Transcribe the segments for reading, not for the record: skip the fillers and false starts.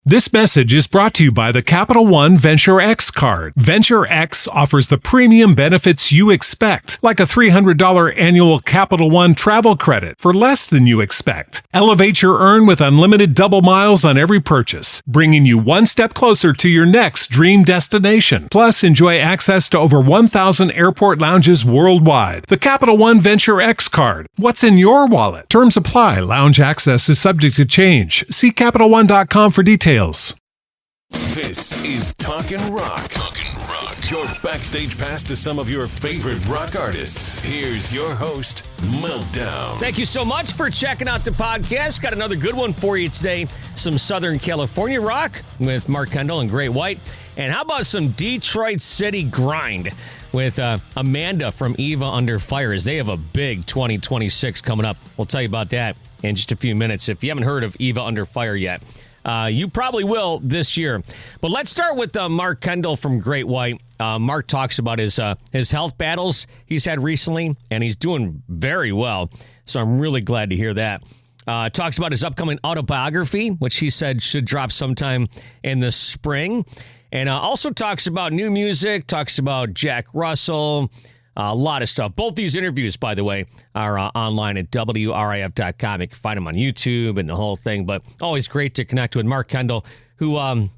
This message is brought to you by the Capital One Venture X card. Venture X offers the premium benefits you expect, like a $300 annual Capital One travel credit for less than you expect. Elevate your earn with unlimited double miles on every purchase, bringing you one step closer to your next dream destination. Plus, enjoy access to over 1,000 airport lounges worldwide. The Capital One Venture X card. What's in your wallet? Terms apply. Lounge access is subject to change. See CapitalOne.com for details. This is Talkin' Rock. Talkin' Rock. Your backstage pass to some of your favorite rock artists. Here's your host, Meltdown. Thank you so much for checking out the podcast. Got another good one for you today. Some Southern California rock with Mark Kendall and Great White. And how about some Detroit City grind with Amanda from Eva Under Fire, as they have a big 2026 coming up. We'll tell you about that in just a few minutes. If you haven't heard of Eva Under Fire yet, you probably will this year. But let's start with Mark Kendall from Great White. Mark talks about his health battles he's had recently, and he's doing very well. So I'm really glad to hear that. Talks about his upcoming autobiography, which he said should drop sometime in the spring. And also talks about new music, talks about Jack Russell, a lot of stuff. Both these interviews, by the way, are online at WRIF.com. You can find them on YouTube and the whole thing. But always great to connect with Mark Kendall, who I've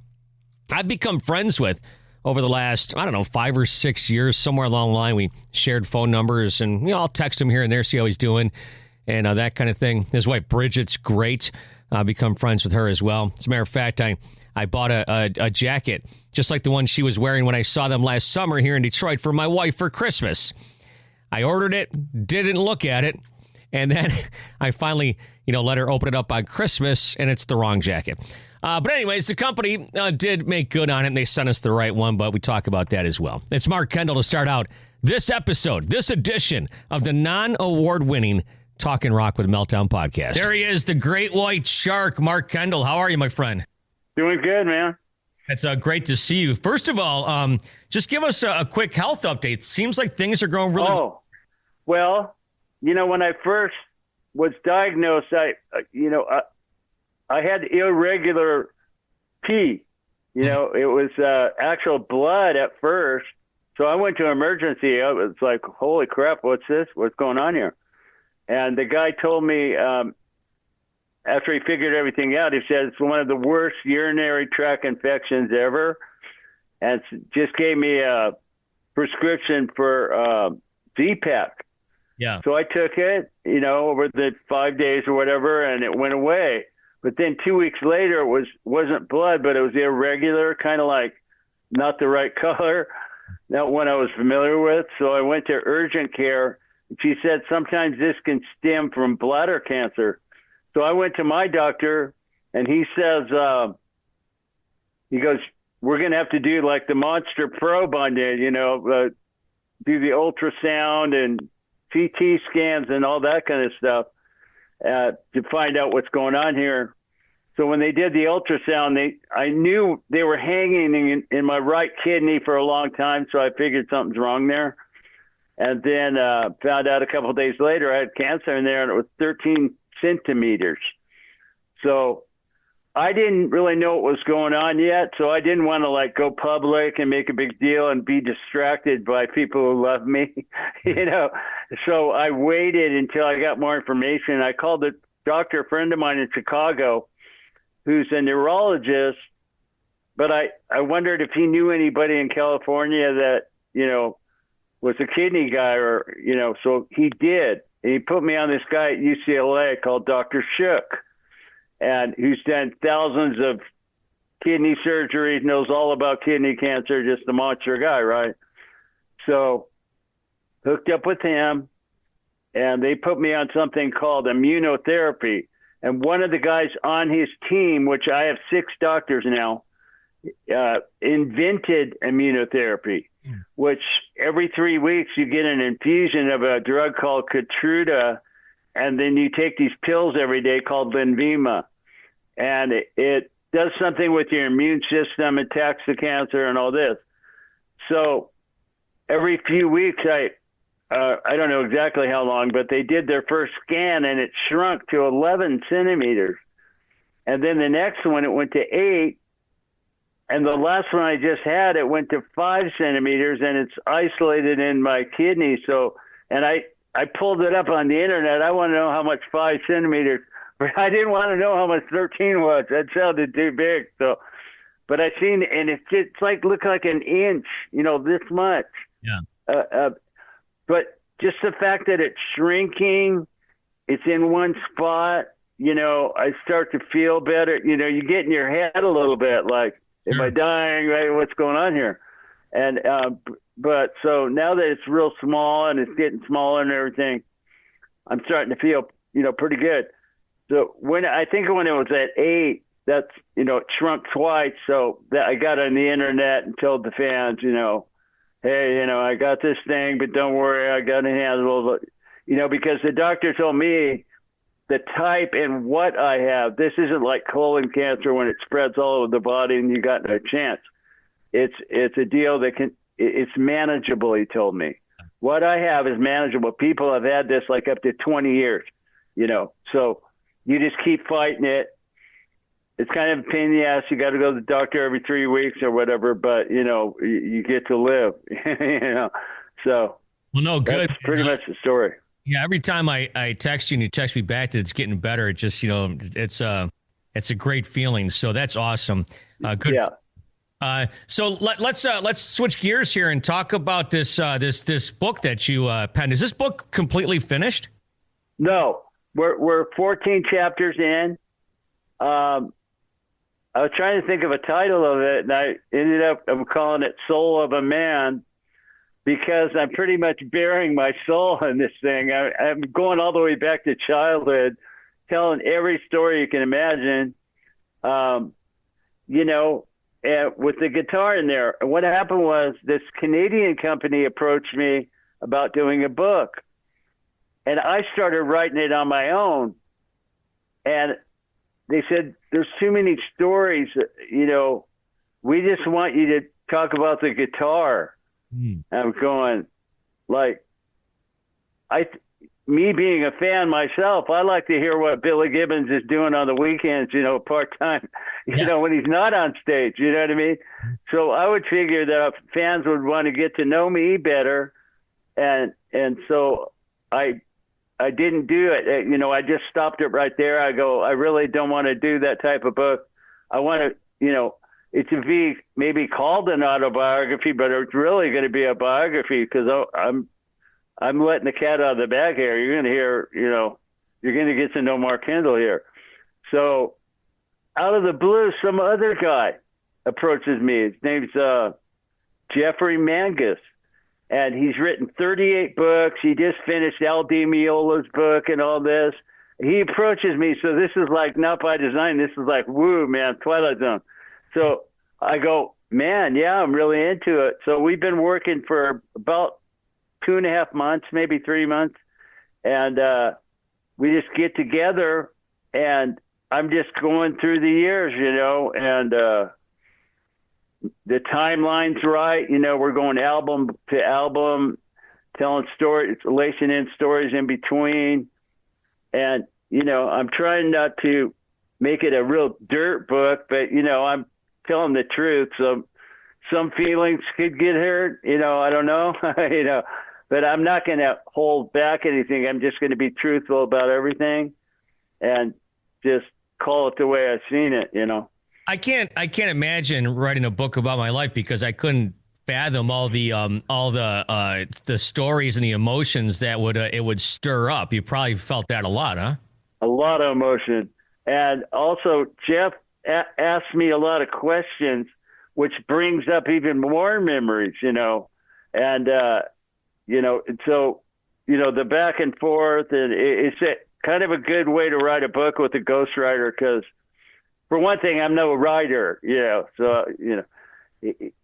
become friends with over the last, 5 or 6 years. Somewhere along the line, we shared phone numbers. And, I'll text him here and there, see how he's doing, and that kind of thing. His wife, Bridget's great. Become friends with her as well. As a matter of fact, I bought a jacket just like the one she was wearing when I saw them last summer here in Detroit for my wife for Christmas. I ordered it, didn't look at it, and then I finally, let her open it up on Christmas, and it's the wrong jacket. But anyways, the company did make good on it, and they sent us the right one, but we talk about that as well. It's Mark Kendall to start out this episode, this edition of the non-award-winning Talkin' Rock with Meltdown podcast. There he is, the Great White Shark, Mark Kendall. How are you, my friend? Doing good, man. It's great to see you. First of all, just give us a quick health update. Seems like things are going really well. Well, when I first was diagnosed, I had irregular pee. It was actual blood at first. So I went to emergency. I was like, holy crap, what's this? What's going on here? And the guy told me, after he figured everything out, he said it's one of the worst urinary tract infections ever, and just gave me a prescription for Z-Pak. Yeah. So I took it, over the 5 days or whatever, and it went away. But then 2 weeks later, it wasn't blood, but it was irregular, kind of like not the right color, not one I was familiar with. So I went to urgent care. She said sometimes this can stem from bladder cancer. So I went to my doctor, and he says, he goes, we're going to have to do like the monster probe on you, do the ultrasound and CT scans and all that kind of stuff to find out what's going on here. So when they did the ultrasound, I knew they were hanging in my right kidney for a long time, so I figured something's wrong there. And then found out a couple of days later I had cancer in there, and it was 13 centimeters. So I didn't really know what was going on yet. So I didn't want to go public and make a big deal and be distracted by people who love me, So I waited until I got more information. I called a doctor, a friend of mine in Chicago, who's a neurologist, but I wondered if he knew anybody in California that, was a kidney guy or, so he did. And he put me on this guy at UCLA called Dr. Shook, and who's done thousands of kidney surgeries, knows all about kidney cancer, just a monster guy, right? So hooked up with him, and they put me on something called immunotherapy. And one of the guys on his team, which I have 6 doctors now, invented immunotherapy, which every 3 weeks you get an infusion of a drug called Keytruda, and then you take these pills every day called Lenvima, and it does something with your immune system, attacks the cancer and all this. So every few weeks, I don't know exactly how long, but they did their first scan, and it shrunk to 11 centimeters. And then the next one, it went to 8, and the last one I just had, it went to 5 centimeters, and it's isolated in my kidney. So, and I pulled it up on the internet. I want to know how much 5 centimeters, but I didn't want to know how much 13 was. That sounded too big. So, but I seen, and it's like, look like an inch, this much. Yeah. But just the fact that it's shrinking, it's in one spot, I start to feel better. You get in your head a little bit, like, am I dying? Right? What's going on here? And, but so now that it's real small and it's getting smaller and everything, I'm starting to feel, pretty good. So when it was at 8, that's, it shrunk twice. So that I got on the internet and told the fans, hey, I got this thing, but don't worry, I got to handle it, because the doctor told me the type and what I have. This isn't like colon cancer when it spreads all over the body and you got no chance. It's a deal that it's manageable, he told me. What I have is manageable. People have had this like up to 20 years, so you just keep fighting it. It's kind of a pain in the ass. You got to go to the doctor every 3 weeks or whatever, but you get to live, so. Well, no, good. That's pretty much the story. Yeah. Every time I text you and you text me back that it's getting better, it just, it's a great feeling. So that's awesome. Good. Yeah. So let's switch gears here and talk about this book that you penned. Is this book completely finished? No, we're 14 chapters in. I was trying to think of a title of it, and I ended up calling it Soul of a Man, because I'm pretty much burying my soul in this thing. I'm going all the way back to childhood, telling every story you can imagine, and with the guitar in there. And what happened was this Canadian company approached me about doing a book, and I started writing it on my own. And they said, there's too many stories, we just want you to talk about the guitar. I'm going, like, me being a fan myself, I like to hear what Billy Gibbons is doing on the weekends, part-time, when he's not on stage, you know what I mean? So I would figure that fans would want to get to know me better. And so I didn't do it. I just stopped it right there. I go, I really don't want to do that type of book. I want to, it to be maybe called an autobiography, but it's really going to be a biography, because I'm letting the cat out of the bag here. You're going to hear, you're going to get to know Mark Kendall here. So out of the blue, some other guy approaches me. His name's Jeffrey Mangus, and he's written 38 books. He just finished Al Di Meola's book and all this. He approaches me. So this is like not by design. This is like, woo, man, Twilight Zone. So I go, man, yeah, I'm really into it. So we've been working for about 2.5 months, maybe 3 months. And we just get together, and I'm just going through the years, and the timeline's right. We're going album to album, telling stories, lacing in stories in between. And, I'm trying not to make it a real dirt book, but, I'm telling the truth. So some feelings could get hurt, I don't know, but I'm not going to hold back anything. I'm just going to be truthful about everything and just call it the way I've seen it, I can't imagine writing a book about my life, because I couldn't fathom all the stories and the emotions that it would stir up. You probably felt that a lot, huh? A lot of emotion. And also Jeff asked me a lot of questions, which brings up even more memories, and so, the back and forth, and it's kind of a good way to write a book with a ghostwriter, because for one thing, I'm no writer, so,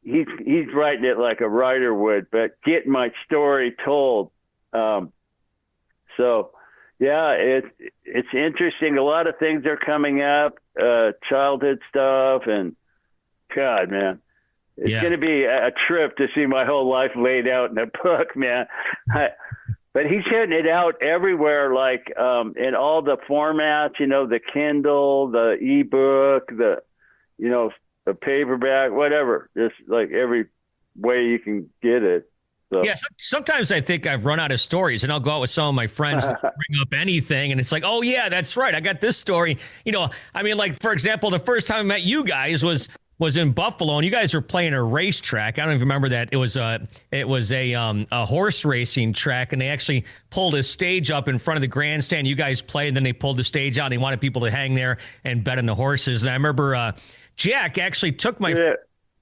he's writing it like a writer would, but getting my story told. So yeah, it's interesting. A lot of things are coming up, childhood stuff, and God, man, it's going to be a trip to see my whole life laid out in a book, man. But he's hitting it out everywhere, like in all the formats, the Kindle, the ebook, the, a paperback, whatever. Just like every way you can get it. So. Yeah, sometimes I think I've run out of stories, and I'll go out with some of my friends and bring up anything, and it's like, oh yeah, that's right, I got this story. I mean, like for example, the first time I met you guys was in Buffalo, and you guys were playing a racetrack. I don't even remember that. It was a horse racing track, and they actually pulled a stage up in front of the grandstand. You guys played, and then they pulled the stage out. And they wanted people to hang there and bet on the horses. And I remember Jack actually took my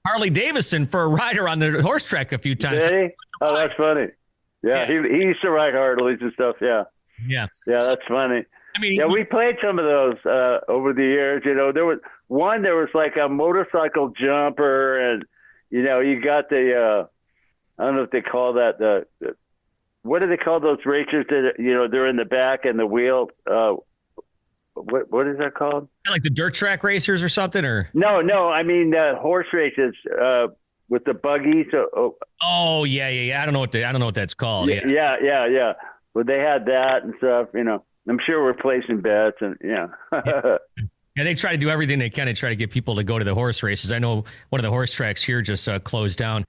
Harley Davidson for a rider on the horse track a few times. Did he? Oh, that's funny. Yeah, he used to ride Harleys and stuff. Yeah, that's funny. I mean, we played some of those over the years. There was like a motorcycle jumper, and you got the I don't know if they call that the what do they call those racers that they're in the back and the wheel. What is that called? Like the dirt track racers or something, or no. I mean horse races with the buggies. Oh yeah. I don't know what that's called. Yeah. Well, they had that and stuff. I'm sure we're placing bets and yeah, they try to do everything they can to try to get people to go to the horse races. I know one of the horse tracks here just closed down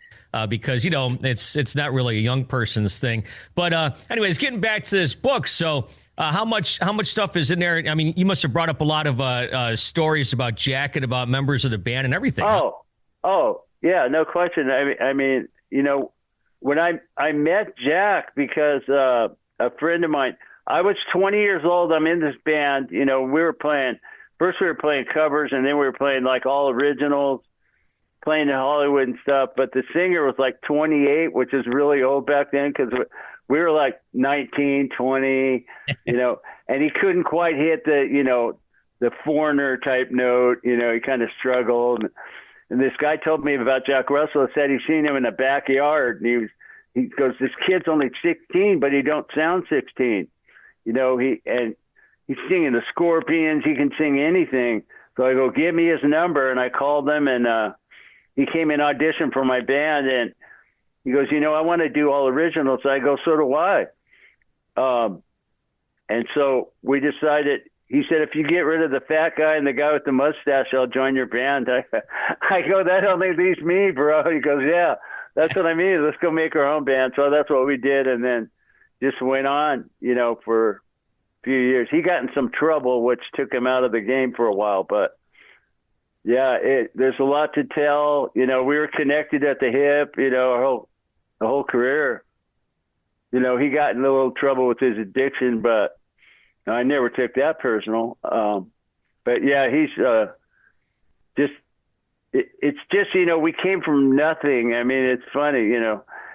because it's not really a young person's thing. But anyways, getting back to this book, so. How much stuff is in there? I mean, you must have brought up a lot of stories about Jack and about members of the band and everything. Oh, yeah, no question. I mean, when I met Jack because a friend of mine, I was 20 years old. I'm in this band. We were playing covers, and then we were playing like all originals, playing in Hollywood and stuff. But the singer was like 28, which is really old back then because we were like 19, 20, and he couldn't quite hit the foreigner type note. He kind of struggled. And this guy told me about Jack Russell. Said he's seen him in the backyard, and he goes, "This kid's only 16, but he don't sound 16." He's singing the Scorpions. He can sing anything. So I go, "Give me his number," and I called him, and he came in audition for my band, and he goes, I want to do all originals. I go, so do I. And so we decided, he said, if you get rid of the fat guy and the guy with the mustache, I'll join your band. I go, that only leaves me, bro. He goes, yeah, that's what I mean. Let's go make our own band. So that's what we did. And then just went on, for a few years. He got in some trouble, which took him out of the game for a while, but yeah, there's a lot to tell. We were connected at the hip, the whole career. He got in a little trouble with his addiction, but I never took that personal. But yeah, he's it's just, we came from nothing. I mean, it's funny,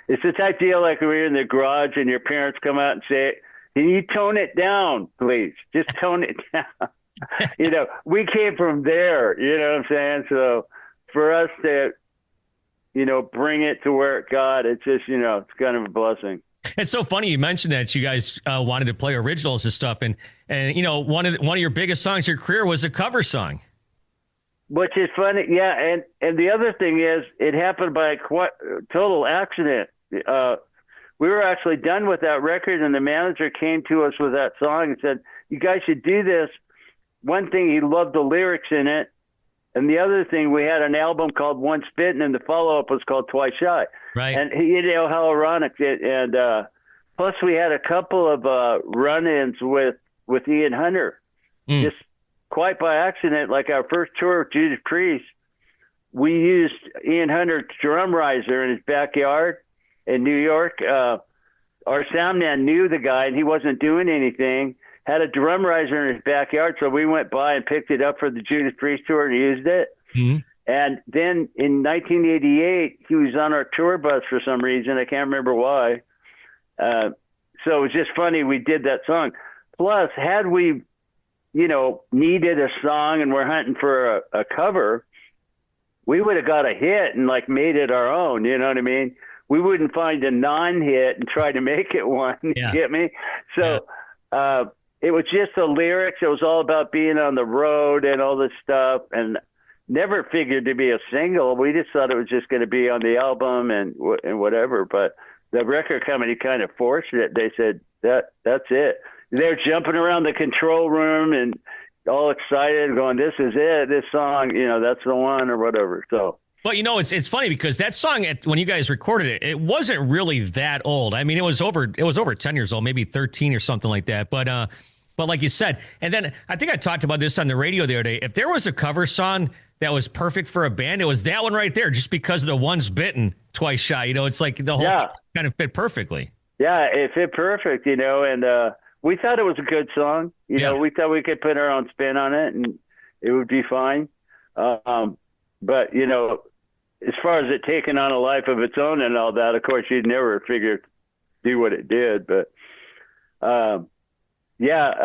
it's the type deal like when you're in the garage and your parents come out and say, can you tone it down, please? Just tone it down. We came from there, you know what I'm saying? So for us to, bring it to where it got, it's just, it's kind of a blessing. It's so funny you mentioned that you guys wanted to play originals and stuff, and one of your biggest songs in your career was a cover song, which is funny, yeah. And the other thing is, it happened by a total accident. We were actually done with that record, and the manager came to us with that song and said, "You guys should do this." One thing, he loved the lyrics in it. And the other thing, we had an album called One Spittin', and the follow-up was called Twice Shy. Right. And how ironic it. And plus, we had a couple of run-ins with Ian Hunter, just quite by accident. Like our first tour with Judas Priest, we used Ian Hunter's drum riser in his backyard in New York. Our sound man knew the guy, and he wasn't doing anything. Had a drum riser in his backyard, so we went by and picked it up for the Judas Priest tour and used it. Mm-hmm. And then in 1988, he was on our tour bus for some reason. I can't remember why. So it was just funny we did that song. Plus, had we, needed a song and we're hunting for a cover, we would have got a hit and made it our own. You know what I mean? We wouldn't find a non-hit and try to make it one. Yeah. You get me? So, it was just the lyrics. It was all about being on the road and all this stuff, and never figured to be a single. We just thought it was just going to be on the album and whatever. But the record company kind of forced it. They said that's it. They're jumping around the control room and all excited, going, "This is it, this song, that's the one," or whatever. So. But it's funny because that song, when you guys recorded it, it wasn't really that old. I mean, it was over 10 years old, maybe 13 or something like that. But like you said, and then I think I talked about this on the radio the other day. If there was a cover song that was perfect for a band, it was that one right there, just because of the once bitten, twice shy. It's like the whole thing kind of fit perfectly. Yeah, it fit perfect, and we thought it was a good song. We thought we could put our own spin on it and it would be fine. But, as far as it taking on a life of its own and all that, of course, you'd never figure do what it did. But, I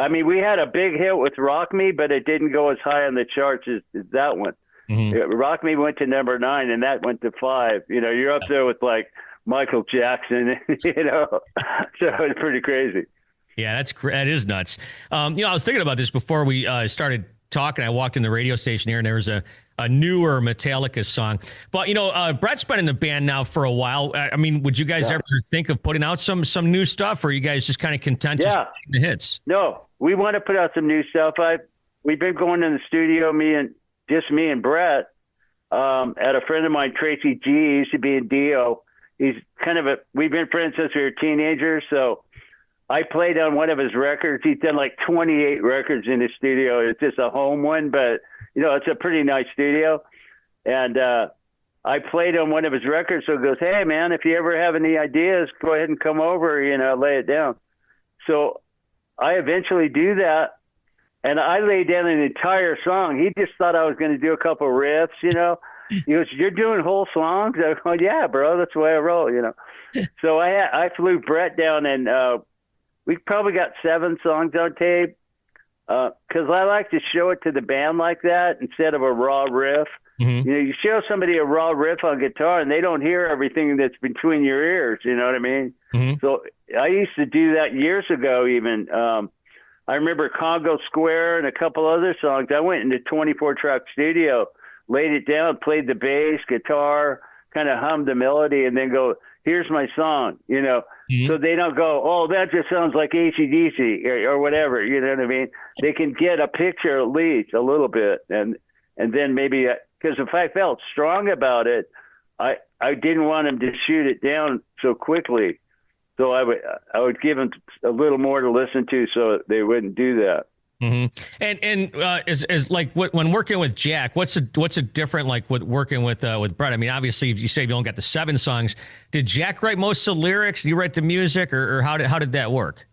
mean, we had a big hit with Rock Me, but it didn't go as high on the charts as that one. Mm-hmm. Rock Me went to number 9, and that went to 5. You're up there with, like, Michael Jackson, so it's pretty crazy. Yeah, that is nuts. I was thinking about this before we started talking. I walked in the radio station here, and there was a newer Metallica song. But, Brett's been in the band now for a while. I mean, would you guys ever think of putting out some new stuff, or are you guys just kind of content just playing the hits? No, we want to put out some new stuff. We've been going in the studio, me and Brett, at a friend of mine, Tracy G. He used to be in Dio. He's we've been friends since we were teenagers, so I played on one of his records. He's done like 28 records in his studio. It's just a home one, but it's a pretty nice studio. And I played on one of his records, so he goes, "Hey man, if you ever have any ideas, go ahead and come over, lay it down." So I eventually do that, and I laid down an entire song. He just thought I was going to do a couple riffs, He goes, "You're doing whole songs?" I go, "Yeah, bro, that's the way I roll, So I flew Brett down, and we probably got 7 songs on tape, because I like to show it to the band like that instead of a raw riff. Mm-hmm. You show somebody a raw riff on guitar, and they don't hear everything that's between your ears. You know what I mean? Mm-hmm. So I used to do that years ago. Even I remember Congo Square and a couple other songs. I went into 24-track studio, laid it down, played the bass, guitar, kind of hummed the melody, and then go, "Here's my song," Mm-hmm. So they don't go, "Oh, that just sounds like AC/DC or whatever." You know what I mean? They can get a picture at least a little bit, and then maybe, because if I felt strong about it, I didn't want them to shoot it down so quickly. So I would give them a little more to listen to, so they wouldn't do that. Mm-hmm. And is like when working with Jack, what's a different, like with working with Brett? I mean, obviously, if you say you only got the 7 songs, did Jack write most of the lyrics? Did you write the music, or how did that work?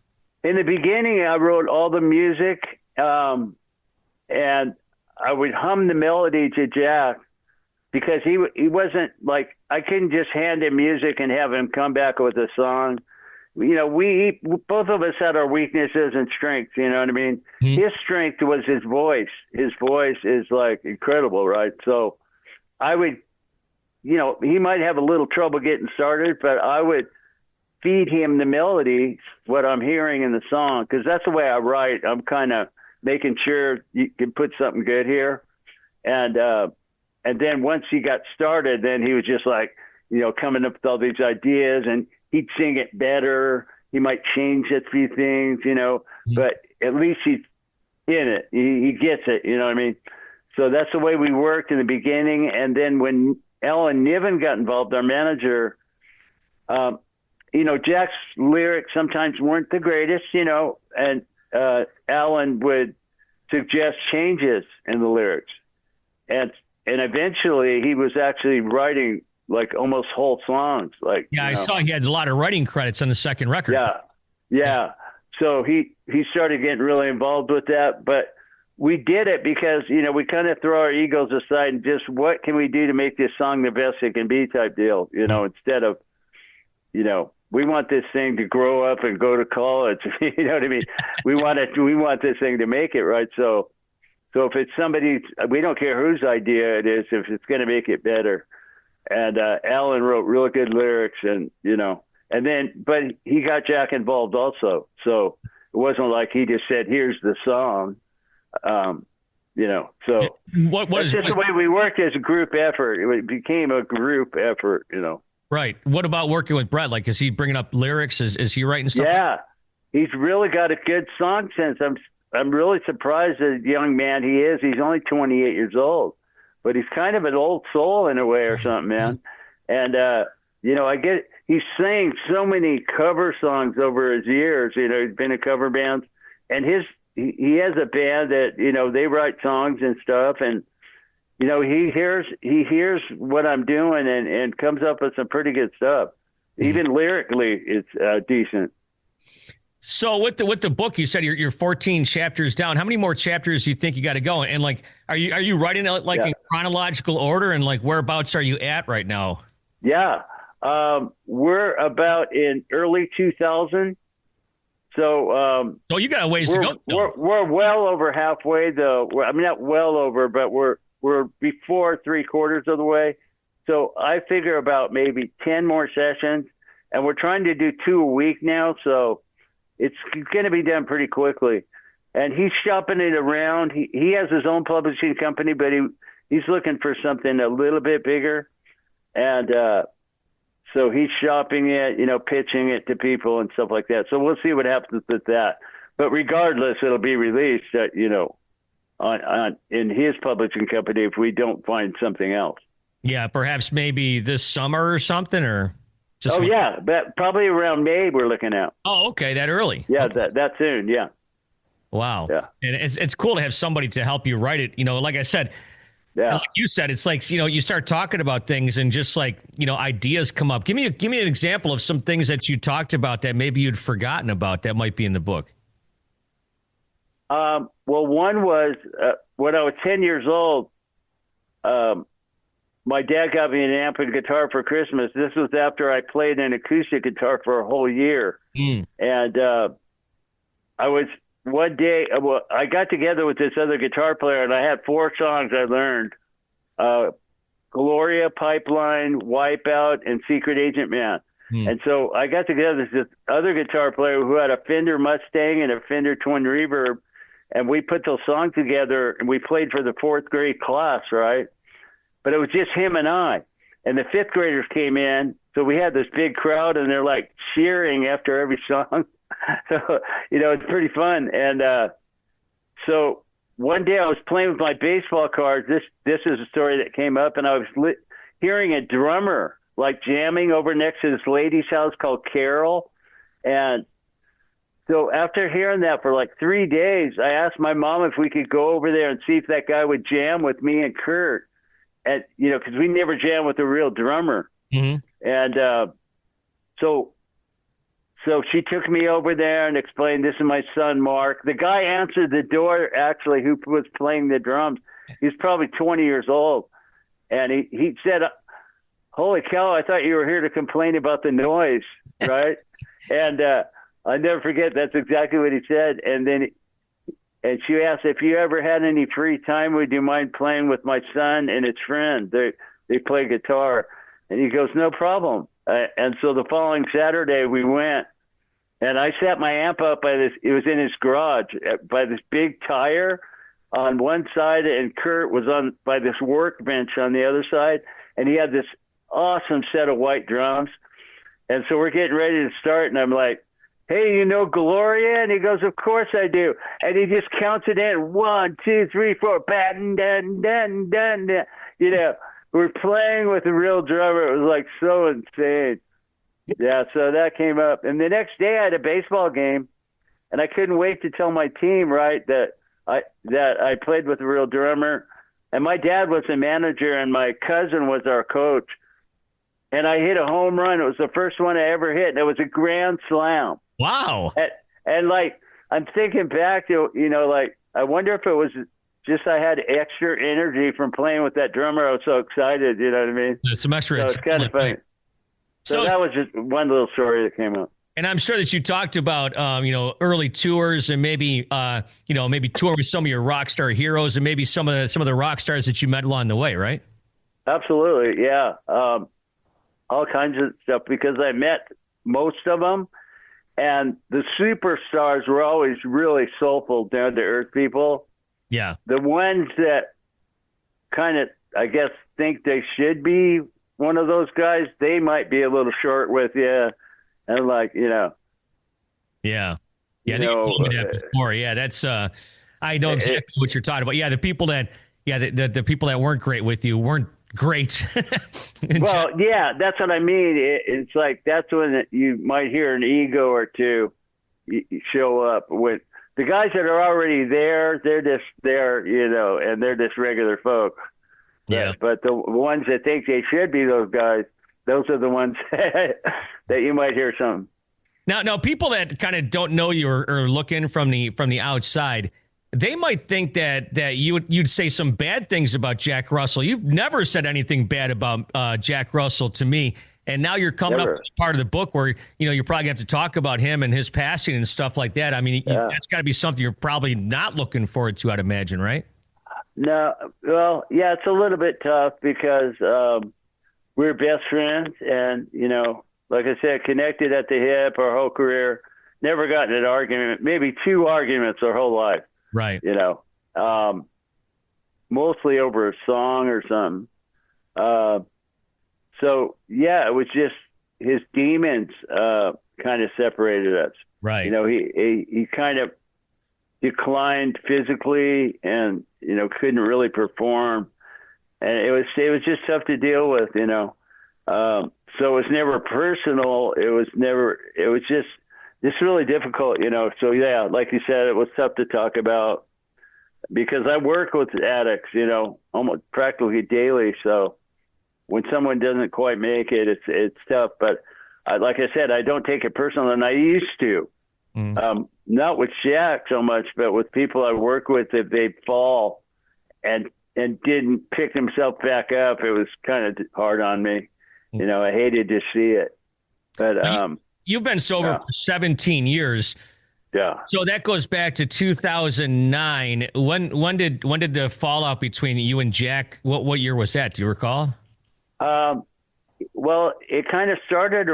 In the beginning, I wrote all the music, and I would hum the melody to Jack, because he wasn't like, I couldn't just hand him music and have him come back with a song. We both of us had our weaknesses and strengths. You know what I mean? Mm-hmm. His strength was his voice. His voice is like incredible, right? So I would, he might have a little trouble getting started, but I would feed him the melody, what I'm hearing in the song, because that's the way I write. I'm kind of making sure you can put something good here, and then once he got started, then he was just like, coming up with all these ideas, and he'd sing it better. He might change a few things, but at least he's in it. He gets it, you know what I mean? So that's the way we worked in the beginning. And then when Alan Niven got involved, our manager, Jack's lyrics sometimes weren't the greatest, and Alan would suggest changes in the lyrics. And eventually he was actually writing like almost whole songs. Like, I saw he had a lot of writing credits on the second record. Yeah. So he started getting really involved with that, but we did it because, we kind of throw our egos aside and just, what can we do to make this song the best it can be type deal, instead of, we want this thing to grow up and go to college. You know what I mean? We want this thing to make it right. So if it's somebody's, we don't care whose idea it is, if it's going to make it better. And Alan wrote really good lyrics, and but he got Jack involved also. So it wasn't like he just said, "Here's the song," So that's just the way we worked as a group effort. It became a group effort, Right. What about working with Brett? Like, is he bringing up lyrics? Is he writing stuff? Yeah, he's really got a good song sense. I'm really surprised as a young man he is. He's only 28 years old, but he's kind of an old soul in a way or something, man. And, he's sang so many cover songs over his years. He's been in cover bands, and he has a band that, they write songs and stuff. And, he hears what I'm doing and comes up with some pretty good stuff. Even lyrically, it's decent. So with the book, you said you're 14 chapters down. How many more chapters do you think you got to go? And are you writing it in chronological order, and whereabouts are you at right now? Yeah. We're about in early 2000. So, you got a ways to go. We're well over halfway though. Not well over, but we're before 3/4 of the way. So I figure about maybe 10 more sessions, and we're trying to do 2 a week now. So it's going to be done pretty quickly. And he's shopping it around. He has his own publishing company, but he's looking for something a little bit bigger. And, so he's shopping it, pitching it to people and stuff like that. So we'll see what happens with that. But regardless, it'll be released, on in his publishing company if we don't find something else. Yeah, perhaps maybe this summer or something, or just. Yeah, but probably around May we're looking at. Oh, okay, that early. Yeah, okay. that soon. Yeah. Wow. Yeah. And it's cool to have somebody to help you write it. Like I said. Yeah. Like you said, it's like, you start talking about things and just ideas come up. Give me an example of some things that you talked about that maybe you'd forgotten about that might be in the book. Well, one was when I was 10 years old, my dad got me an amp and guitar for Christmas. This was after I played an acoustic guitar for a whole year. And I was one day, I got together with this other guitar player, and I had 4 songs I learned: Gloria, Pipeline, Wipeout, and Secret Agent Man. And so I got together with this other guitar player who had a Fender Mustang and a Fender Twin Reverb, and we put those songs together, and we played for the 4th grade class, right? But it was just him and I. And the 5th graders came in, so we had this big crowd, and they're cheering after every song. So, it's pretty fun. And so one day I was playing with my baseball cards. This is a story that came up, and I was hearing a drummer jamming over next to this lady's house called Carol. And so after hearing that for 3 days, I asked my mom if we could go over there and see if that guy would jam with me and Kurt. And, because we never jammed with a real drummer. Mm-hmm. And So she took me over there and explained, this is my son, Mark. The guy answered the door, actually, who was playing the drums. He's probably 20 years old. And he said, holy cow, I thought you were here to complain about the noise, right? And I'll never forget, that's exactly what he said. And then she asked, if you ever had any free time, would you mind playing with my son and his friend? They play guitar. And he goes, no problem. And so the following Saturday we went. And I set my amp up it was in his garage, by this big tire on one side, and Kurt was by this workbench on the other side. And he had this awesome set of white drums. And so we're getting ready to start, and I'm like, hey, Gloria? And he goes, of course I do. And he just counts it in, 1, 2, 3, 4, dun, dun, dun, dun, dun. We're playing with a real drummer. It was so insane. Yeah, so that came up. And the next day I had a baseball game, and I couldn't wait to tell my team, right, that I played with a real drummer. And my dad was the manager, and my cousin was our coach. And I hit a home run. It was the first one I ever hit, and it was a grand slam. Wow. And I'm thinking back to, I wonder if it was just I had extra energy from playing with that drummer. I was so excited, you know what I mean? Some extra. So it's kind of funny. So that was just one little story that came up. And I'm sure that you talked about, early tours, and maybe, maybe touring with some of your rock star heroes, and maybe some of the rock stars that you met along the way, right? Absolutely, yeah. All kinds of stuff, because I met most of them, and the superstars were always really soulful, down to earth people. Yeah. The ones that kind of, I guess, think they should be one of those guys, they might be a little short with you, and Yeah. Yeah, you told me that before. Yeah, that's I know exactly what you're talking about. Yeah, the people that the people that weren't great with you weren't great. Well, yeah, that's what I mean. It's like that's when you might hear an ego or two show up. With the guys that are already there, they're just there, and they're just regular folk. Yeah. But the ones that think they should be those guys, those are the ones that you might hear something. Now, people that kind of don't know you or look in from the outside, they might think that you'd say some bad things about Jack Russell. You've never said anything bad about Jack Russell to me, and now you're coming up with part of the book where you're probably going to have to talk about him and his passing and stuff like that. I mean, that's got to be something you're probably not looking forward to, I'd imagine, right? No, well, yeah, it's a little bit tough because we're best friends, and like I said, connected at the hip our whole career. Never gotten in an argument, maybe 2 arguments our whole life. Right. Mostly over a song or something. So yeah, it was just his demons kind of separated us. Right. He kind of declined physically and couldn't really perform, and it was just tough to deal with. So it was never personal. It was just really difficult. So yeah, like you said, it was tough to talk about because I work with addicts, almost practically daily. So when someone doesn't quite make it, it's tough. But like I said, I don't take it personal, and I used to. Not with Jack so much, but with people I work with, if they fall and didn't pick themselves back up, it was kind of hard on me. I hated to see it. But you've been sober for 17 years. Yeah. So that goes back to 2009. When did the fallout between you and Jack? What year was that? Do you recall? Well, it kind of started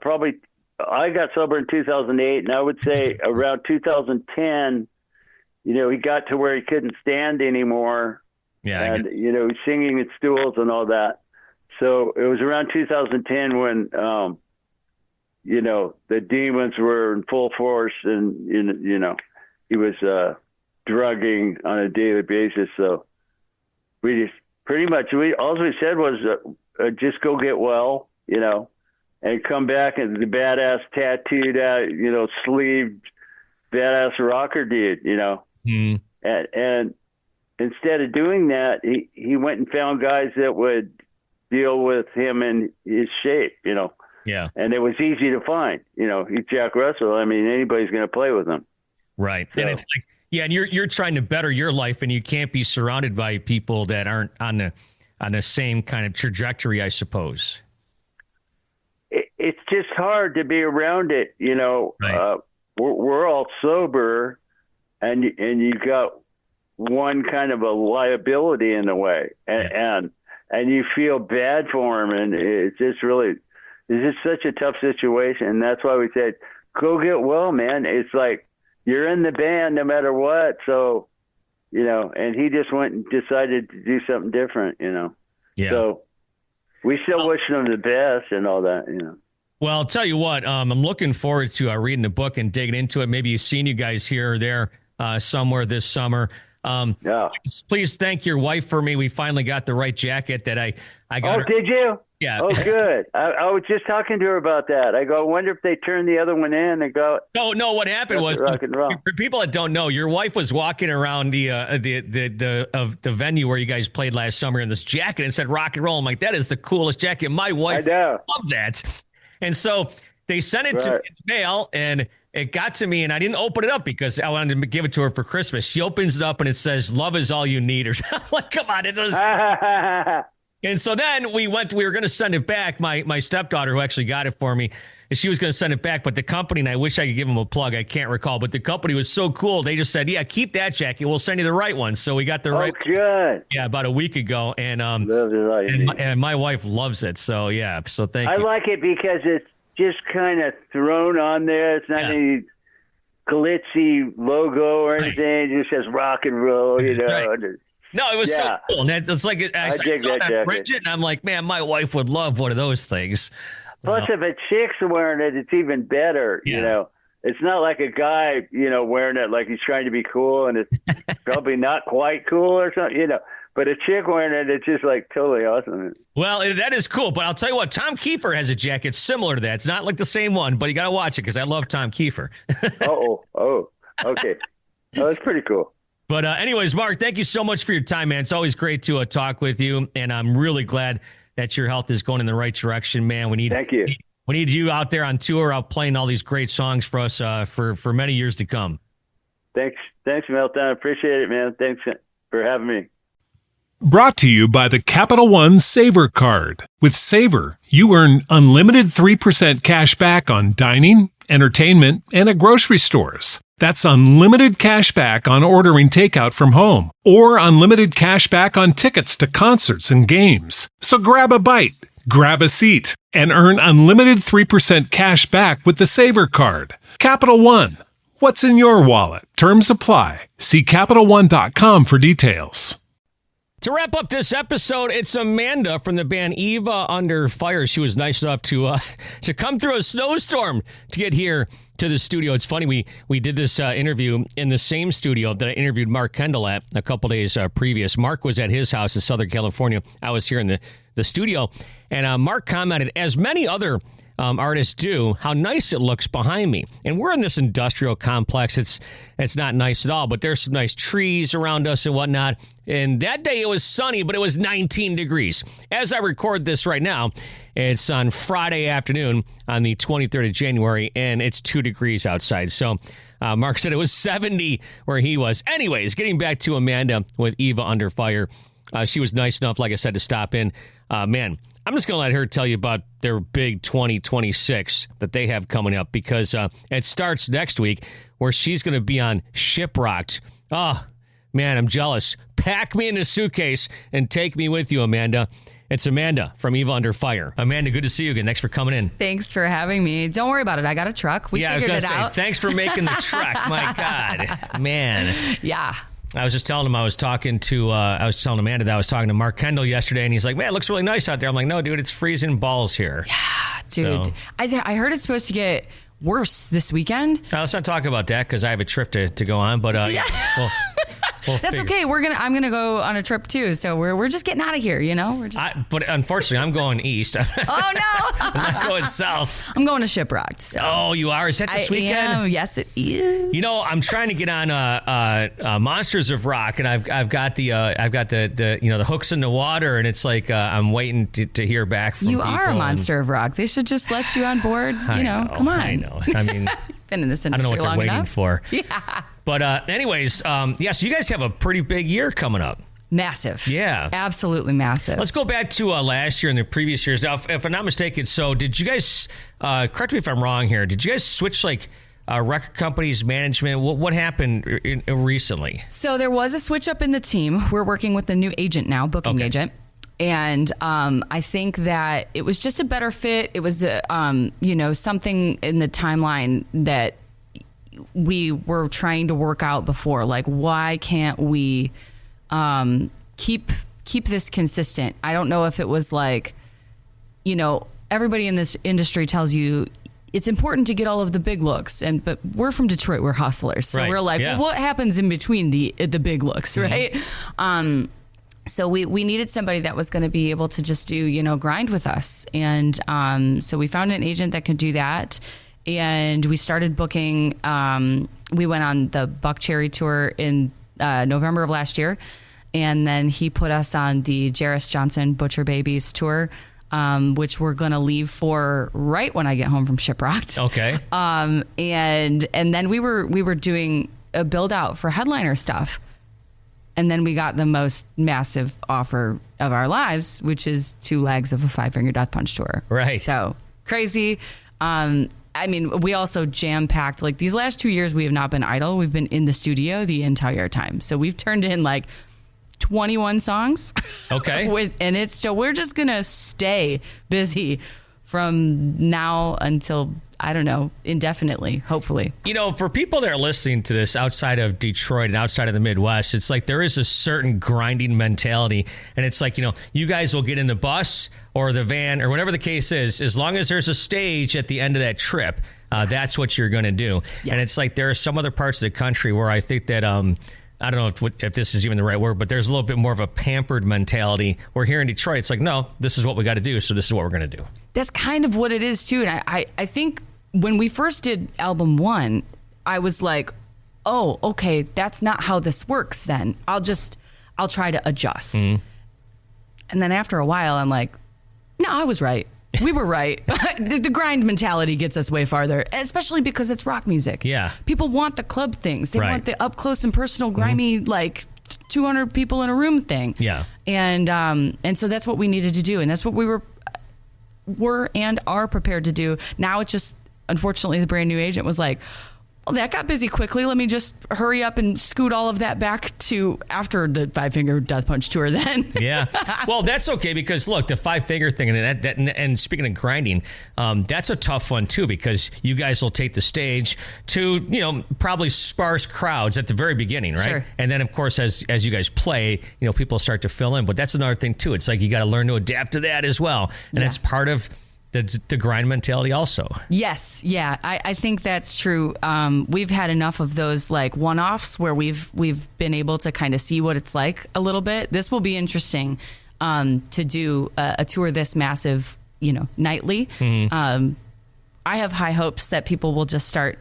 probably. I got sober in 2008, and I would say around 2010, he got to where he couldn't stand anymore. Yeah. And, he's singing at stools and all that. So it was around 2010 when, the demons were in full force, and, he was drugging on a daily basis. So we just pretty much, all we said was just go get well, and come back and the badass tattooed out, sleeved badass rocker dude, and instead of doing that, he went and found guys that would deal with him in his shape, Yeah. And it was easy to find, he's Jack Russell. I mean, anybody's going to play with him. Right. So. And it's like, and you're trying to better your life, and you can't be surrounded by people that aren't on the same kind of trajectory, I suppose. It's just hard to be around it, Right. We're all sober, and you got one kind of a liability in a way, and you feel bad for him, and it's just such a tough situation, and that's why we said, go get well, man. It's like you're in the band no matter what, so and he just went and decided to do something different, Yeah. So we still wish him the best and all that, Well, I'll tell you what, I'm looking forward to reading the book and digging into it. Maybe you've seen you guys here or there somewhere this summer. Yeah. Please thank your wife for me. We finally got the right jacket that I got. Oh, did you? Yeah. Oh, good. I was just talking to her about that. I go, I wonder if they turned the other one in and go. No. What happened was, rock and roll. For people that don't know, your wife was walking around the venue where you guys played last summer in this jacket and said rock and roll. I'm like, that is the coolest jacket. My wife loved that. And so they sent it to me in the mail, and it got to me, and I didn't open it up because I wanted to give it to her for Christmas. She opens it up, and it says, "Love is all you need." Or I'm like, come on, it does. And so then we were going to send it back. My stepdaughter, who actually got it for me, and she was going to send it back. But the company, and I wish I could give them a plug, I can't recall, but the company was so cool. They just said, yeah, keep that jacket. We'll send you the right one. So we got the right. Oh, good. Yeah, about a week ago. And my wife loves it. So, yeah. So thank you. I like it because it's just kind of thrown on there. It's not any glitzy logo or anything. It just says rock and roll, Right. No, it was so cool. And it's like I saw that Bridget, and I'm like, man, my wife would love one of those things. Plus, if a chick's wearing it, it's even better, it's not like a guy, wearing it like he's trying to be cool, and it's probably not quite cool or something, But a chick wearing it, it's just like totally awesome. Well, that is cool. But I'll tell you what, Tom Kiefer has a jacket similar to that. It's not like the same one, but you got to watch it because I love Tom Kiefer. Oh, okay. Oh, that's pretty cool. But anyways, Mark, thank you so much for your time, man. It's always great to talk with you, and I'm really glad that your health is going in the right direction, man. Thank you. We need you out there on tour, out playing all these great songs for us for many years to come. Thanks, Meltdown. Appreciate it, man. Thanks for having me. Brought to you by the Capital One Savor Card. With Savor, you earn unlimited 3% cash back on dining, entertainment, and at grocery stores. That's unlimited cash back on ordering takeout from home, or unlimited cash back on tickets to concerts and games. So grab a bite, grab a seat, and earn unlimited 3% cash back with the Savor Card. Capital One. What's in your wallet? Terms apply. See CapitalOne.com for details. To wrap up this episode, it's Amanda from the band Eva Under Fire. She was nice enough to come through a snowstorm to get here to the studio. It's funny, we did this interview in the same studio that I interviewed Mark Kendall at a couple days previous. Mark was at his house in Southern California. I was here in the studio, and Mark commented, as many other artists do, how nice it looks behind me. And we're in this industrial complex. It's not nice at all, but there's some nice trees around us and whatnot. And that day it was sunny, but it was 19 degrees. As I record this right now, it's on Friday afternoon on the 23rd of January, and it's 2 degrees outside. So Mark said it was 70 where he was. Anyways, getting back to Amanda with Eva Under Fire. She was nice enough, like I said, to stop in. Man, I'm just going to let her tell you about their big 2026 that they have coming up, because it starts next week where she's going to be on Shiprocked. Oh, man, I'm jealous. Pack me in a suitcase and take me with you, Amanda. It's Amanda from Eva Under Fire. Amanda, good to see you again. Thanks for coming in. Thanks for having me. Don't worry about it. I got a truck. We figured it out. Thanks for making the trek. My God, man. Yeah. I was just telling him I was telling Amanda that I was talking to Mark Kendall yesterday, and he's like, man, it looks really nice out there. I'm like, no, dude, it's freezing balls here. Yeah, dude. So, I heard it's supposed to get worse this weekend. Let's not talk about that because I have a trip to go on, but that's okay. I'm gonna go on a trip too, so we're just getting out of here, But unfortunately, I'm going east. Oh no! I'm not going south. I'm going to Shiprocked. So. Oh, you are? Is that this weekend? Yes, it is. I'm trying to get on Monsters of Rock, and I've got the hooks in the water, and it's like I'm waiting to hear back from people. You are a monster of rock. They should just let you on board. Come on. I know. I mean, been in this industry I don't know what they're waiting enough. for. Yeah. But anyways, so you guys have a pretty big year coming up. Massive. Yeah. Absolutely massive. Let's go back to last year and the previous years. Now, if I'm not mistaken, so did you guys, correct me if I'm wrong here, did you guys switch record companies, management? What happened recently? So there was a switch up in the team. We're working with a new agent now, booking agent. And I think that it was just a better fit. It was, something in the timeline that we were trying to work out before. Like, why can't we keep this consistent? I don't know if it was like, everybody in this industry tells you it's important to get all of the big looks, but we're from Detroit, we're hustlers, so we're like, well, what happens in between the big looks, right? So we needed somebody that was going to be able to just do, grind with us. And so we found an agent that could do that. And we started booking. We went on the Buck Cherry tour in November of last year. And then he put us on the Jairus Johnson Butcher Babies tour, which we're going to leave for right when I get home from Shiprocked. Okay. And then we were doing a build out for headliner stuff. And then we got the most massive offer of our lives, which is 2 legs of a 5-Finger Death Punch tour. Right. So crazy. We also jam-packed. Like, these last 2 years, we have not been idle. We've been in the studio the entire time. So we've turned in 21 songs. Okay. So we're just going to stay busy from now until, I don't know, indefinitely, hopefully. For people that are listening to this outside of Detroit and outside of the Midwest, it's like there is a certain grinding mentality. And it's like, you guys will get in the bus or the van or whatever the case is, as long as there's a stage at the end of that trip. that's what you're going to do. Yeah. And it's like there are some other parts of the country where I think that, I don't know if this is even the right word, but there's a little bit more of a pampered mentality. Where here in Detroit, it's like, no, this is what we got to do, so this is what we're going to do. That's kind of what it is, too. And I think when we first did album 1, I was like, oh, okay, that's not how this works then. I'll try to adjust. Mm-hmm. And then after a while, I'm like, no, I was right. We were right. The grind mentality gets us way farther, especially because it's rock music. Yeah. People want the club things. They Right. want the up close and personal, grimy, like 200 people in a room thing. Yeah. And so that's what we needed to do. And that's what we were and are prepared to do. Now it's just, unfortunately, the brand new agent was like, well, that got busy quickly. Let me just hurry up and scoot all of that back to after the Five Finger Death Punch tour then. Yeah. Well, that's okay because, look, the Five Finger thing, and speaking of grinding, that's a tough one, too, because you guys will take the stage to, probably sparse crowds at the very beginning, right? Sure. And then, of course, as you guys play, people start to fill in. But that's another thing, too. It's like you got to learn to adapt to that as well. And that's part of the grind mentality also. Yes. Yeah. I think that's true. We've had enough of those like one-offs where we've been able to kind of see what it's like a little bit. This will be interesting to do a tour this massive, nightly. Mm-hmm. I have high hopes that people will just start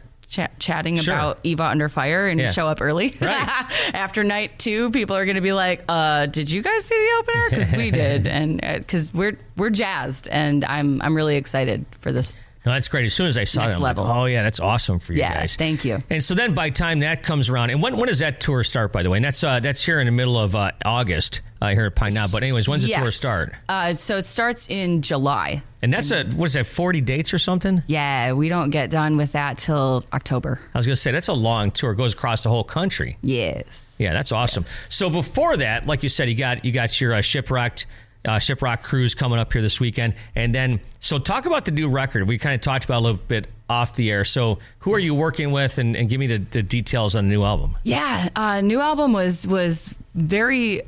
chatting about Eva Under Fire and show up early. Right. After night 2, people are going to be like, did you guys see the opener? Because we did. And because we're jazzed, and I'm really excited for this. No, that's great. As soon as I saw Next that, level. Like, oh, yeah, that's awesome for you guys. Thank you. And so then by the time that comes around, and when does that tour start, by the way? And that's here in the middle of August here at Pine Knob. But anyways, when's the tour start? So it starts in July. And that's 40 dates or something? Yeah, we don't get done with that till October. I was going to say, that's a long tour. It goes across the whole country. Yes. Yeah, that's awesome. Yes. So before that, like you said, you got your Shiprock cruise coming up here this weekend. And then, so talk about the new record. We kind of talked about it a little bit off the air. So who are you working with, and give me the details on the new album? Yeah, new album was very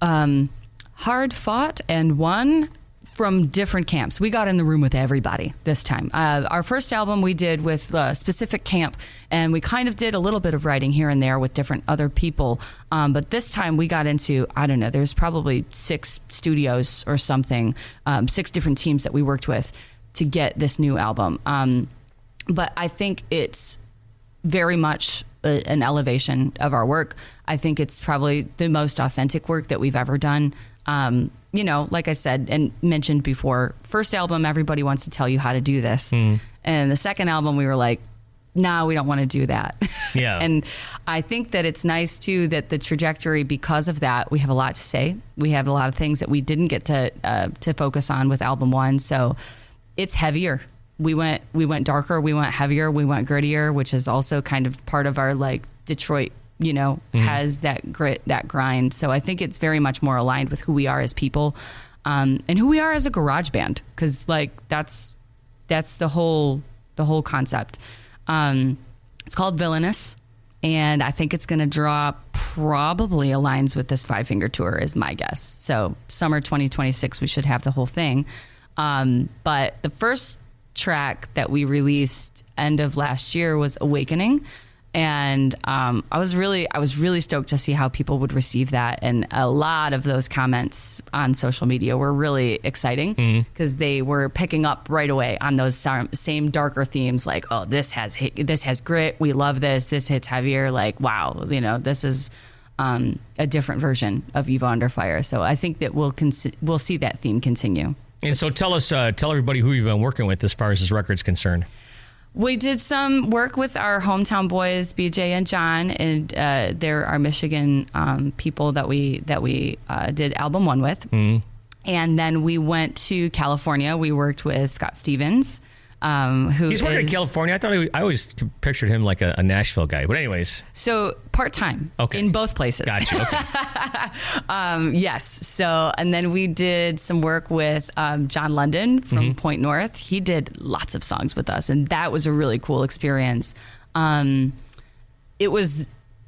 hard fought and won from different camps. We got in the room with everybody this time. Our first album we did with a specific camp, and we kind of did a little bit of writing here and there with different other people. But this time we got into, I don't know, there's probably 6 studios or something, 6 different teams that we worked with to get this new album. But I think it's very much an elevation of our work. I think it's probably the most authentic work that we've ever done. Like I said and mentioned before, first album, everybody wants to tell you how to do this. Mm. And the second album, we were like, no, we don't want to do that. Yeah. And I think that it's nice, too, that the trajectory, because of that, we have a lot to say. We have a lot of things that we didn't get to focus on with album 1. So it's heavier. We went darker. We went heavier. We went grittier, which is also kind of part of our like Detroit has that grit, that grind. So I think it's very much more aligned with who we are as people, and who we are as a garage band. Cause like, that's the whole concept. It's called Villainous, and I think it's going to draw, probably aligns with this Five Finger tour is my guess. So summer 2026, we should have the whole thing. But the first track that we released end of last year was Awakening. And I was really stoked to see how people would receive that. And a lot of those comments on social media were really exciting because they were picking up right away on those same darker themes. Like, oh, this has grit. We love this. This hits heavier. Like, wow, this is a different version of Eva Under Fire. So I think that we'll see that theme continue. And so tell everybody who you've been working with as far as this record's concerned. We did some work with our hometown boys, BJ and John, and they're our Michigan people that we did album 1 with. Mm. And then we went to California. We worked with Scott Stevens, he's working in California. I thought I always pictured him like a Nashville guy. But anyways, so part-time in both places. Gotcha. Okay. Yes. So, and then we did some work with John London from Point North. He did lots of songs with us, and that was a really cool experience. It was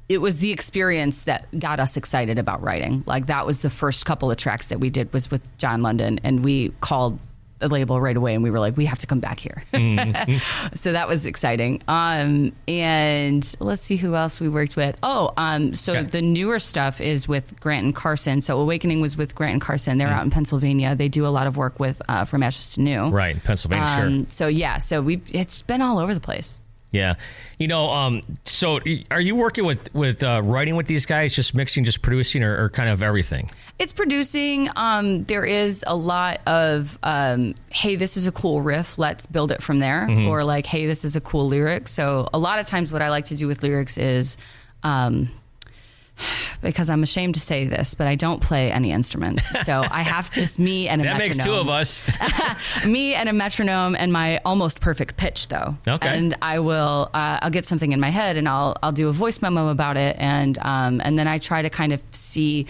the experience that got us excited about writing. Like, that was the first couple of tracks that we did was with John London, and we called the label right away, and we were like, we have to come back here. So that was exciting. And let's see who else we worked with. The newer stuff is with Grant and Carson. So Awakening was with Grant and Carson. They're out in Pennsylvania. They do a lot of work with From Ashes to New. Right, Pennsylvania, sure. So it's been all over the place. Yeah. So are you working with writing with these guys, just mixing, just producing, or kind of everything? It's producing. There is a lot of, hey, this is a cool riff, let's build it from there. Or like, hey, this is a cool lyric. So a lot of times what I like to do with lyrics is, because I'm ashamed to say this, but I don't play any instruments. So I have just me and a metronome. That makes two of us. Me and a metronome and my almost perfect pitch, though. Okay. And I will, I'll get something in my head and I'll do a voice memo about it. And then I try to kind of see,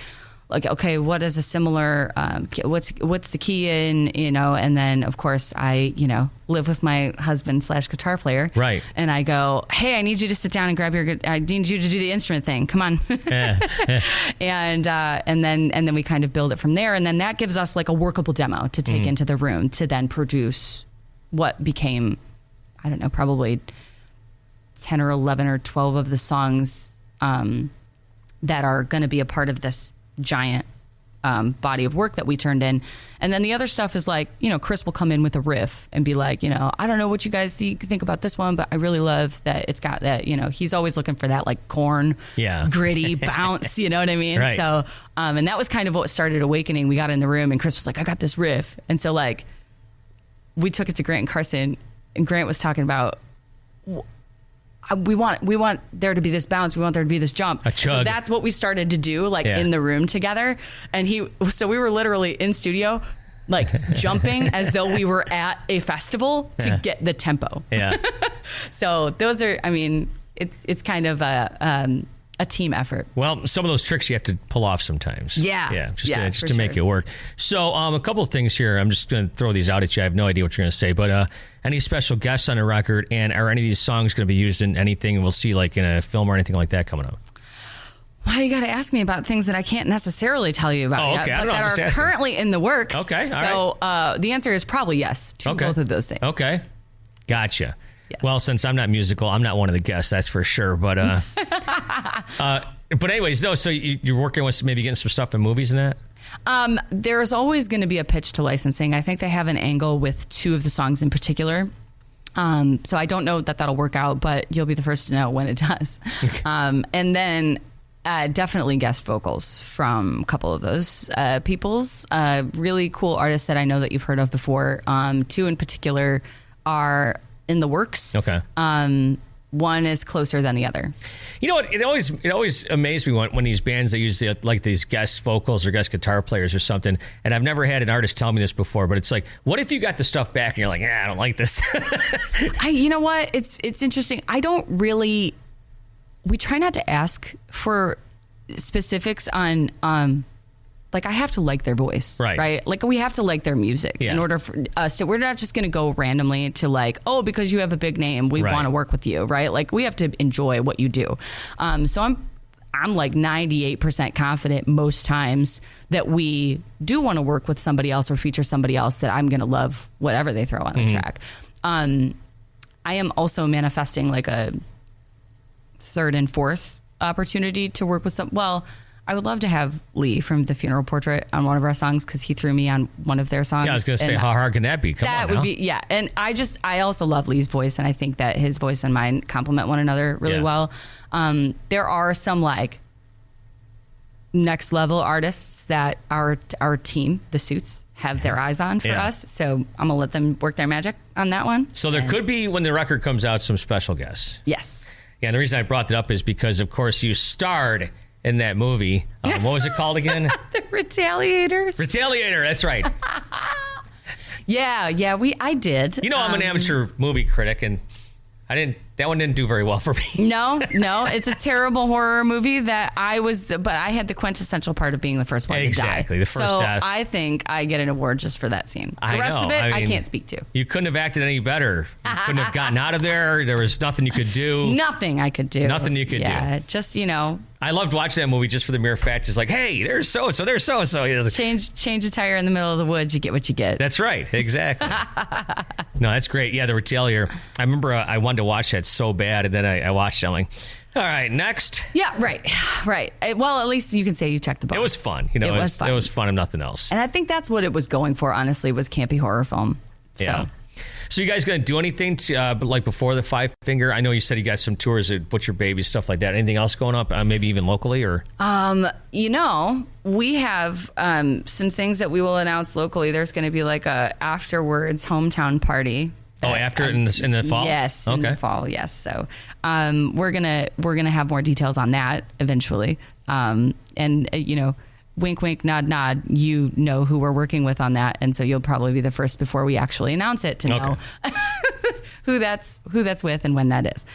like, okay, what is a similar, what's the key in, and then of course I, live with my husband / guitar player. Right. And I go, hey, I need you to sit down and grab I need you to do the instrument thing. Come on. And then we kind of build it from there. And then that gives us like a workable demo to take into the room to then produce what became, I don't know, probably 10 or 11 or 12 of the songs that are going to be a part of this giant body of work that we turned in. And then the other stuff is like, Chris will come in with a riff and be like, I don't know what you guys think about this one, but I really love that it's got that, he's always looking for that like Korn, gritty bounce, you know what I mean? Right. So, and that was kind of what started Awakening. We got in the room and Chris was like, I got this riff. And so like, we took it to Grant and Carson, and Grant was talking about, we want there to be this bounce. We want there to be this jump. A chug. So that's what we started to do, in the room together. And so we were literally in studio, like jumping as though we were at a festival to get the tempo. Yeah. So those are, it's kind of a team effort. Well, some of those tricks you have to pull off sometimes. Yeah. Just to make it work. So a couple of things here. I'm just going to throw these out at you. I have no idea what you're going to say, but any special guests on the record, and are any of these songs going to be used in anything we'll see like in a film or anything like that coming up? Well, you got to ask me about things that I can't necessarily tell you about yet, but that are currently in the works. Okay, so the answer is probably yes to both of those things. Okay, gotcha. Yes. Well, since I'm not musical, I'm not one of the guests, that's for sure. But anyways, no. So you're working with maybe getting some stuff in movies and that? There's always going to be a pitch to licensing. I think they have an angle with 2 of the songs in particular. So I don't know that that'll work out, but you'll be the first to know when it does. And then definitely guest vocals from a couple of those peoples. Really cool artists that I know that you've heard of before. 2 in particular are in the works. Okay. One is closer than the other. You know what? It always amazed me when these bands that use like these guest vocals or guest guitar players or something. And I've never had an artist tell me this before, but it's like, what if you got the stuff back and you're like, I don't like this. You know what? It's interesting. I don't really. We try not to ask for specifics on. Like, I have to like their voice, right? Like, we have to like their music in order for us. So we're not just going to go randomly to like, oh, because you have a big name, we want to work with you, right? Like, we have to enjoy what you do. So I'm like 98% confident most times that we do want to work with somebody else or feature somebody else that I'm going to love whatever they throw on the track. I am also manifesting like a 3rd and 4th opportunity to work with I would love to have Lee from The Funeral Portrait on one of our songs because he threw me on one of their songs. Yeah, I was going to say, how hard can that be? That would be, yeah. And I also love Lee's voice, and I think that his voice and mine complement one another really well. There are some like next level artists that our team, the Suits, have their eyes on for us. So I'm going to let them work their magic on that one. So there could be, when the record comes out, some special guests. Yes. Yeah, and the reason I brought that up is because, of course, you starred in that movie. What was it called again? The Retaliators. Retaliator, that's right. Yeah, I did. I'm an amateur movie critic, and they That one didn't do very well for me. No, it's a terrible horror movie but I had the quintessential part of being the first one to die. Exactly, the first death. I think I get an award just for that scene. The rest know. of it, I I mean, can't speak to. You couldn't have acted any better. You couldn't have gotten out of there. There was nothing you could do. Nothing I could do. Nothing you could do. Yeah, just, I loved watching that movie just for the mere fact. It's like, hey, there's so-and-so, there's so-and-so. change a tire in the middle of the woods, you get what you get. That's right. Exactly. No, that's great. Yeah, the retaliator. I remember I wanted to watch that so bad, and then I watched it. I'm like, all right, next. Yeah, right. Well, at least you can say you checked the box. It was fun. It was fun. It was fun and nothing else. And I think that's what it was going for, honestly, was campy horror film. Yeah. So you guys going to do anything like before the Five Finger? I know you said you got some tours at Butcher Baby, stuff like that. Anything else going up? Maybe even locally or? We have some things that we will announce locally. There's going to be like a afterwards hometown party. After in the fall? Yes, okay. In the fall. Yes. So we're gonna have more details on that eventually. Wink, wink, nod, nod. You know who we're working with on that, and so you'll probably be the first before we actually announce it to know who that's with and when that is.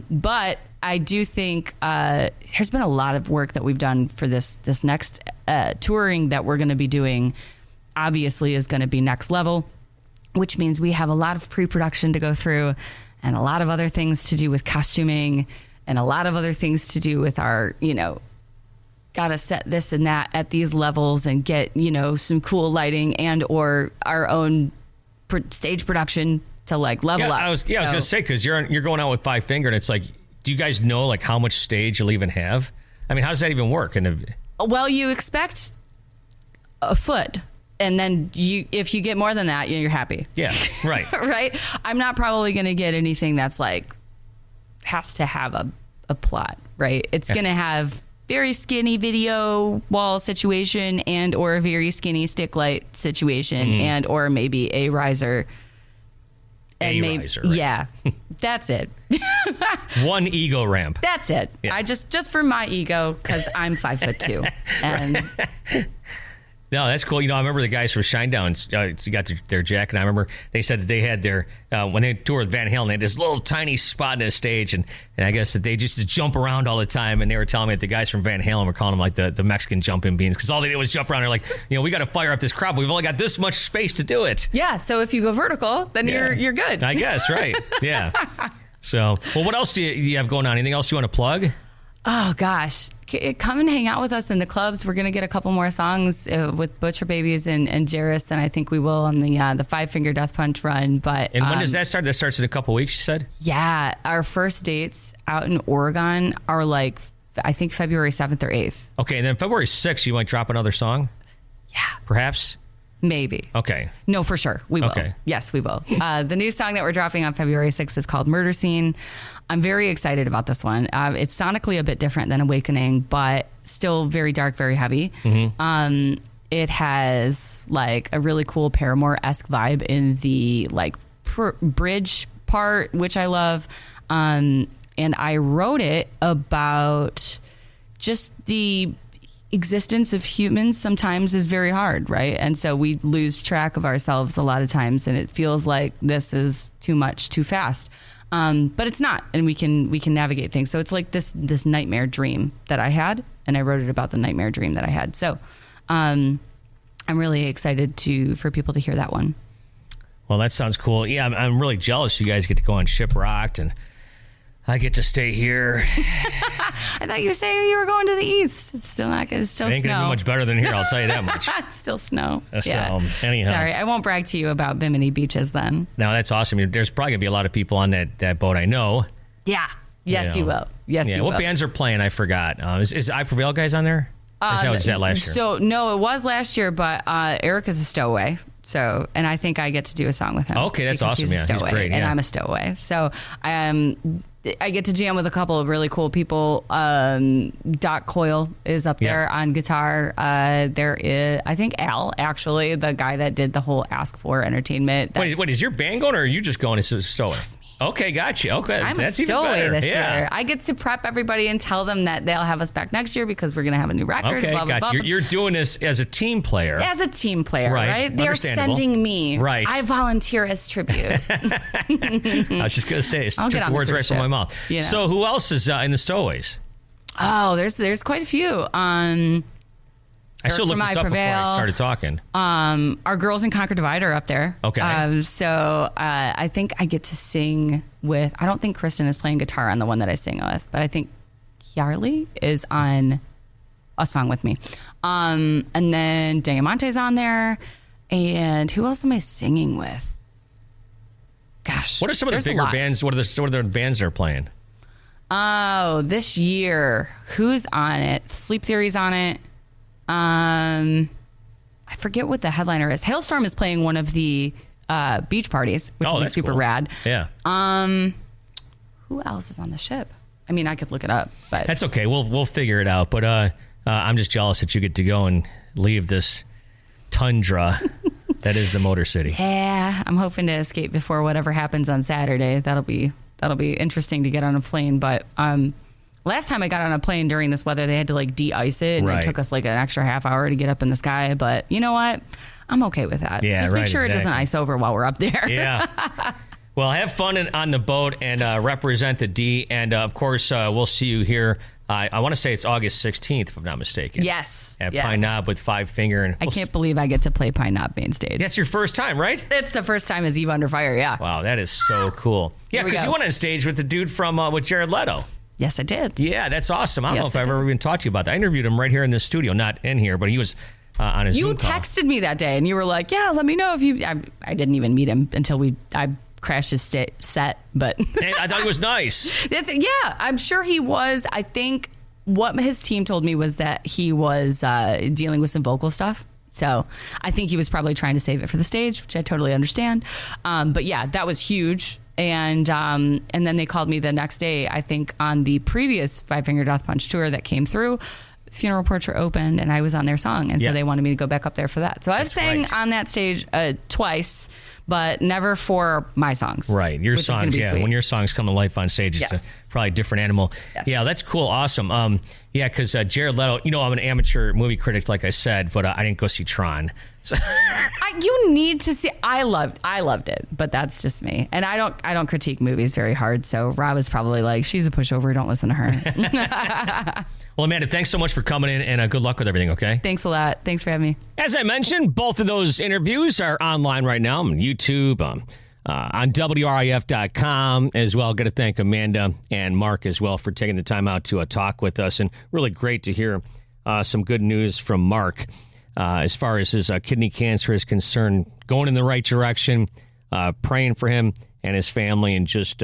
But I do think there's been a lot of work that we've done for this next touring that we're going to be doing. Obviously, is going to be next level, which means we have a lot of pre-production to go through, and a lot of other things to do with costuming, and a lot of other things to do with our gotta set this and that at these levels and get, some cool lighting and or our own stage production to like level up. I was going to say, because you're going out with Five Finger, and it's like, do you guys know like how much stage you'll even have? I mean, how does that even work? Well, you expect a foot. And then if you get more than that, you're happy. Yeah, right. Right? I'm not probably going to get anything that's like, has to have a plot, right? It's going to have very skinny video wall situation and or a very skinny stick light situation and or maybe a riser. Riser, right. Yeah, that's it. One ego ramp. That's it. Yeah. I just for my ego, because I'm 5'2", and no, that's cool. I remember the guys from Shinedown got their jacket. I remember they said that they had their when they toured with Van Halen, they had this little tiny spot in the stage, and I guess that they just jump around all the time. And they were telling me that the guys from Van Halen were calling them like the Mexican jumping beans, because all they did was jump around. They're like, we got to fire up this crowd, but we've only got this much space to do it. Yeah, so if you go vertical, then you're good. I guess, right? Yeah. So, well, what else do you have going on? Anything else you want to plug? Oh, gosh. Come and hang out with us in the clubs. We're going to get a couple more songs with Butcher Babies and Jairus than I think we will on the Five Finger Death Punch run. But and when does that start? That starts in a couple weeks, you said? Yeah. Our first dates out in Oregon are like, I think February 7th or 8th. Okay, and then February 6th, you might drop another song? Yeah. Perhaps? Maybe. Okay. No, for sure. We will. Okay. Yes, we will. The new song that we're dropping on February 6th is called Murder Scene. I'm very excited about this one. It's sonically a bit different than Awakening, but still very dark, very heavy. Mm-hmm. It has like a really cool Paramore-esque vibe in the like bridge part, which I love. And I wrote it about just the existence of humans sometimes is very hard, right? And so we lose track of ourselves a lot of times, and it feels like this is too much, too fast. But it's not, and we can navigate things. So it's like this nightmare dream that I had, and I wrote it about the nightmare dream that I had. So I'm really excited for people to hear that one. Well, that sounds cool. Yeah, I'm really jealous. You guys get to go on Shiprocked, and I get to stay here. I thought you were saying you were going to the east. It's still not good. It's still it ain't snow. Gonna be much better than here, I'll tell you that much. It's still snow. So, anyhow. Sorry, I won't brag to you about Bimini beaches then. No, that's awesome. There's probably going to be a lot of people on that boat, I know. Yeah. Yes, you will. Yes, you will. What bands are playing? I forgot. Is I Prevail guys on there? Was that last year? So, no, it was last year, but Eric is a stowaway. So, and I think I get to do a song with him. Okay, that's awesome. He's a stowaway, great. And I'm a stowaway. So, I get to jam with a couple of really cool people. Doc Coyle is up there on guitar. There is, I think, Al, actually, the guy that did the whole Ask For entertainment. Wait, is your band going, or are you just going as a stowaway? Just me. Okay, gotcha. Okay, I'm that's a even stowaway better. this Yeah. year. I get to prep everybody and tell them that they'll have us back next year because we're going to have a new record. Okay, blah, blah, gotcha. blah. You're doing this as a team player. As a team player, Right. right? They're Understandable. sending me. Right. I volunteer as tribute. I was just going to say, it I'll took get on the the words cruise right from ship, my mouth. you know. So who else is in the stowaways? Oh, there's quite a few. I still looked this up before I started talking. Our girls in Conquer Divide are up there. Okay. So I think I get to sing with, I don't think Kristen is playing guitar on the one that I sing with, but I think Yarly is on a song with me. And then Diamante's on there. And who else am I singing with? Gosh. What are some of the there's a bigger lot. bands? What are the bands that are playing? Oh, this year, who's on it? Sleep Theory's on it. I forget what the headliner is. Hailstorm is playing one of the beach parties, which will be that's super cool. rad. Yeah. Who else is on the ship? I mean, I could look it up, but That's okay. We'll figure it out. But I'm just jealous that you get to go and leave this tundra that is the Motor City. yeah, I'm hoping to escape before whatever happens on Saturday. That'll be interesting to get on a plane, but last time I got on a plane during this weather, they had to like de-ice it, and Right. it took us like an extra half hour to get up in the sky. But you know what? I'm okay with that. Yeah, just make right, sure it doesn't exactly. ice over while we're up there. Yeah. Well, have fun on the boat and represent the D. And, of course, we'll see you here. I want to say it's August 16th, if I'm not mistaken. Yes. At Yeah. Pine Knob with Five Finger. And I can't believe I get to play Pine Knob main stage. That's your first time, right? It's the first time as Eva Under Fire, yeah. Wow, that is so cool. Yeah, Here we because go. you went on stage with the dude from with Jared Leto. Yes, I did. Yeah, that's awesome. I don't know Yes, if I I've did. ever even talked to you about that. I interviewed him right here in this studio, not in here, but he was on his You Zoom call. texted me that day, and you were like, yeah, let me know if you... I didn't even meet him until I crashed his set, but... Hey, I thought he was nice. Yeah, I'm sure he was. I think what his team told me was that he was dealing with some vocal stuff. So I think he was probably trying to save it for the stage, which I totally understand. But yeah, that was huge. And then they called me the next day, I think on the previous Five Finger Death Punch tour that came through. Funeral Portrait opened, and I was on their song, and Yeah. so they wanted me to go back up there for that. So I've That's sang right. on that stage twice, but never for my songs. Right, your which is gonna songs, be yeah. sweet. When your songs come to life on stage, it's Yes. probably a different animal. Yes. Yeah, that's cool, awesome. Yeah, because Jared Leto, I'm an amateur movie critic, like I said, but I didn't go see Tron. So You need to see. I loved it, but that's just me. And I don't critique movies very hard. So Rob is probably like, she's a pushover. Don't listen to her. Well, Amanda, thanks so much for coming in, and good luck with everything, okay? Thanks a lot. Thanks for having me. As I mentioned, both of those interviews are online right now on YouTube, on WRIF.com as well. Got to thank Amanda and Mark as well for taking the time out to talk with us, and really great to hear some good news from Mark as far as his kidney cancer is concerned, going in the right direction, praying for him and his family, and just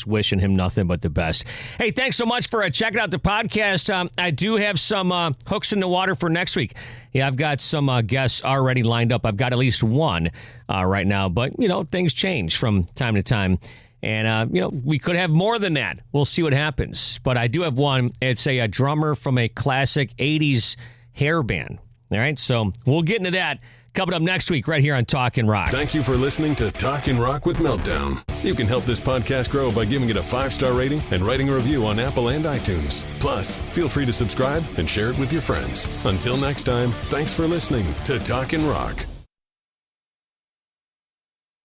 wishing him nothing but the best. Hey, thanks so much for checking out the podcast. I do have some hooks in the water for next week. Yeah, I've got some guests already lined up. I've got at least one right now, but, things change from time to time. And, we could have more than that. We'll see what happens. But I do have one. It's a drummer from a classic 80s hair band. All right, so we'll get into that coming up next week right here on Talkin' Rock. Thank you for listening to Talkin' Rock with Meltdown. You can help this podcast grow by giving it a 5-star rating and writing a review on Apple and iTunes. Plus, feel free to subscribe and share it with your friends. Until next time, thanks for listening to Talkin' Rock.